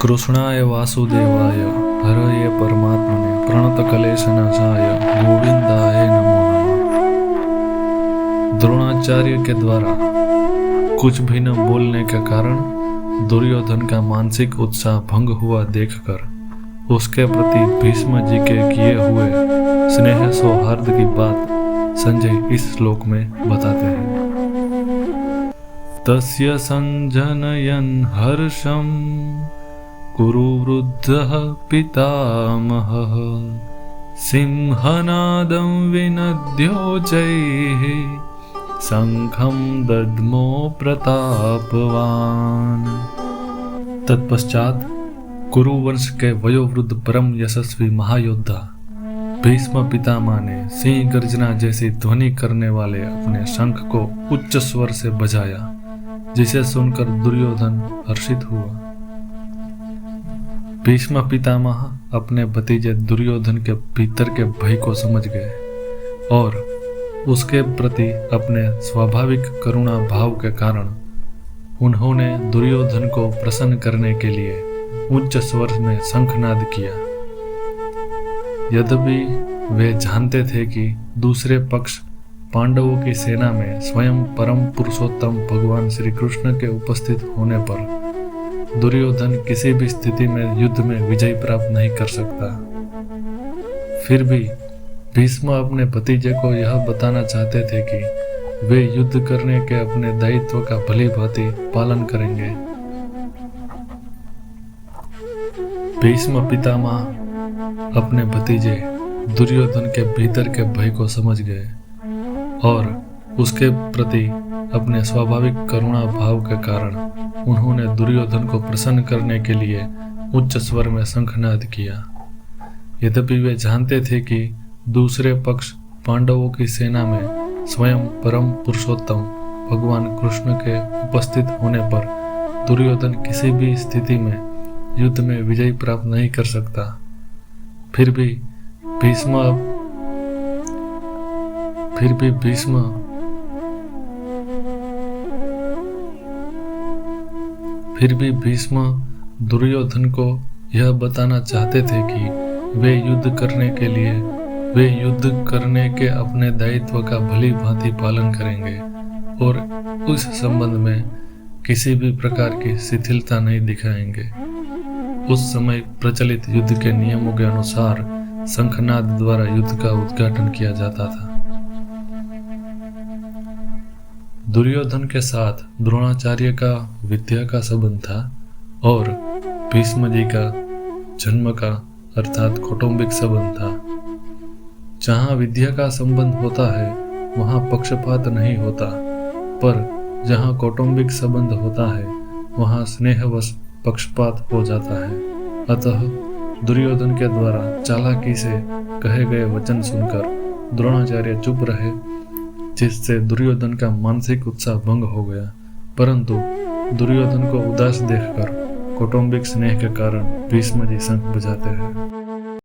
कृष्णाय वासुदेवाय हरये परमात्मने प्रणतक्लेशनाशाय गोविंदाय नमो नमः। द्रोणाचार्य के द्वारा कुछ भी न बोलने के कारण दुर्योधन का मानसिक उत्साह भंग हुआ देखकर उसके प्रति भीष्म जी के किए हुए स्नेह सौहार्द की बात संजय इस श्लोक में बताते हैं। तस्य संजनयन् हर्षं कुरु वृद्धः पितामहः सिंहनादं विनद्योजैः शंखं दद्मो प्रतापवान। तत्पश्चात कुरुवंश के वयोवृद्ध परम यशस्वी महायोद्धा भीष्म पितामह ने सिंह गर्जना जैसी ध्वनि करने वाले अपने शंख को उच्च स्वर से बजाया, जिसे सुनकर दुर्योधन हर्षित हुआ। भीष्म पितामह अपने भतीजे दुर्योधन के भीतर के भय को समझ गए और उसके प्रति अपने स्वाभाविक करुणा भाव के कारण उन्होंने दुर्योधन को प्रसन्न करने के लिए उच्च स्वर में शंखनाद किया। यद्यपि वे जानते थे कि दूसरे पक्ष पांडवों की सेना में स्वयं परम पुरुषोत्तम भगवान श्री कृष्ण के उपस्थित होने पर दुर्योधन किसी भी स्थिति में युद्ध में विजय प्राप्त नहीं कर सकता, फिर भी भीष्म अपने भतीजे को यह बताना चाहते थे कि वे युद्ध करने के अपने दायित्व का भली भांति पालन करेंगे। भीष्म पितामह अपने भतीजे दुर्योधन के भीतर के भय को समझ गए और उसके प्रति अपने स्वाभाविक करुणा भाव के कारण उन्होंने दुर्योधन को प्रसन्न करने के लिए उच्च स्वर में शंखनाद किया। यद्यपि वे जानते थे कि दूसरे पक्ष पांडवों की सेना में स्वयं परम पुरुषोत्तम भगवान कृष्ण के उपस्थित होने पर दुर्योधन किसी भी स्थिति में युद्ध में विजय प्राप्त नहीं कर सकता, फिर भी भीष्म दुर्योधन को यह बताना चाहते थे कि वे युद्ध करने के अपने दायित्व का भली भांति पालन करेंगे और उस संबंध में किसी भी प्रकार की शिथिलता नहीं दिखाएंगे। उस समय प्रचलित युद्ध के नियमों के अनुसार शंखनाद द्वारा युद्ध का उद्घाटन किया जाता था। दुर्योधन के साथ द्रोणाचार्य का विद्या का संबंध था और भीष्म जी का जन्म का अर्थात कौटुंबिक संबंध था। जहाँ विद्या का संबंध होता है वहाँ पक्षपात नहीं होता, पर जहाँ कौटुंबिक संबंध होता है वहाँ स्नेहवश पक्षपात हो जाता है। अतः दुर्योधन के द्वारा चालाकी से कहे गए वचन सुनकर द्रोणाचार्य चुप रहे, जिससे दुर्योधन का मानसिक उत्साह भंग हो गया। परंतु दुर्योधन को उदास देखकर कौटुंबिक स्नेह के कारण भीष्म जी शंख बजाते हैं।